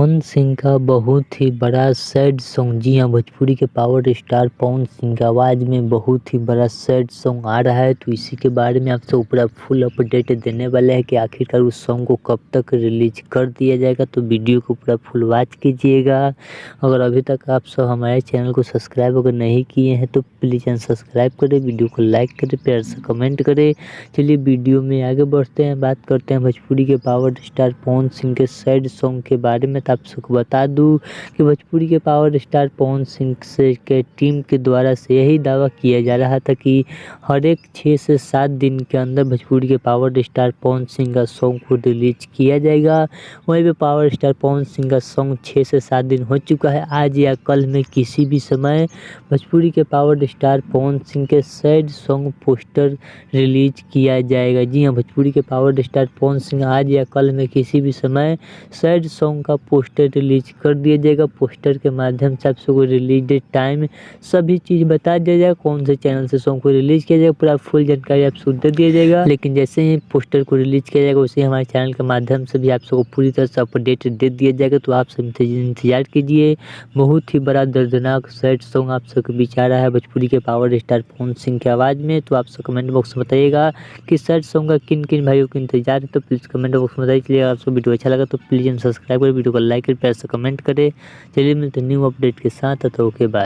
पवन सिंह का बहुत ही बड़ा सैड सॉन्ग, जी हाँ, भोजपुरी के पावर स्टार पवन सिंह की आवाज़ में बहुत ही बड़ा सैड सॉन्ग आ रहा है। तो इसी के बारे में आपसे पूरा फुल अपडेट देने वाले हैं कि आखिरकार उस सॉन्ग को कब तक रिलीज कर दिया जाएगा। तो वीडियो को पूरा फुल वॉच कीजिएगा। अगर अभी तक आप सब हमारे चैनल को सब्सक्राइब अगर नहीं किए हैं तो प्लीज़ चैनल सब्सक्राइब करें, वीडियो को लाइक करें, प्यार से कमेंट करें। चलिए वीडियो में आगे बढ़ते हैं, बात करते हैं भोजपुरी के पावर स्टार पवन सिंह के सैड सॉन्ग के बारे में। तो आप सबको बता दूं कि भोजपुरी के पावर स्टार पवन सिंह से के टीम के द्वारा से यही दावा किया जा रहा था कि हर एक 6 से 7 दिन के अंदर भोजपुरी के पावर स्टार पवन सिंह का सॉन्ग को रिलीज किया जाएगा। वहीं पे पावर स्टार पवन सिंह का सॉन्ग 6 से 7 दिन हो चुका है। आज या कल में किसी भी समय भोजपुरी के पावर स्टार पवन सिंह के सैड सॉन्ग पोस्टर रिलीज किया जाएगा। जी हाँ, भोजपुरी के पावर स्टार पवन सिंह आज या कल में किसी भी समय सैड सॉन्ग का पोस्टर रिलीज कर दिया जाएगा। पोस्टर के माध्यम से आप सबको रिलीज डेट, टाइम, सभी चीज़ बता दिया जाएगा, कौन से चैनल से सॉन्ग को रिलीज किया जाएगा, पूरा फुल जानकारी आप सबको दे दिया जाएगा। लेकिन जैसे ही पोस्टर को रिलीज किया जाएगा उसे हमारे चैनल के माध्यम से भी आप सबको पूरी तरह से अपडेट दे दिया जाएगा। तो आप सब इंतजार कीजिए। बहुत ही बड़ा दर्दनाक सैड सॉन्ग आप सबके बीच आ रहा है भोजपुरी के पावर स्टार पवन सिंह की आवाज़ में। तो आप सब कमेंट बॉक्स में बताइएगा कि सैड सॉन्ग का किन किन भाइयों को इंतजार है। तो प्लीज़ कमेंट बॉक्स में बताइए। चलिए, अगर आपको वीडियो अच्छा लगा तो प्लीज़ सब्सक्राइब करें, वीडियो को लाइक करें, प्यार से कमेंट करें। चलिए मिलते हैं न्यू अपडेट के साथ। तो ओके बाय।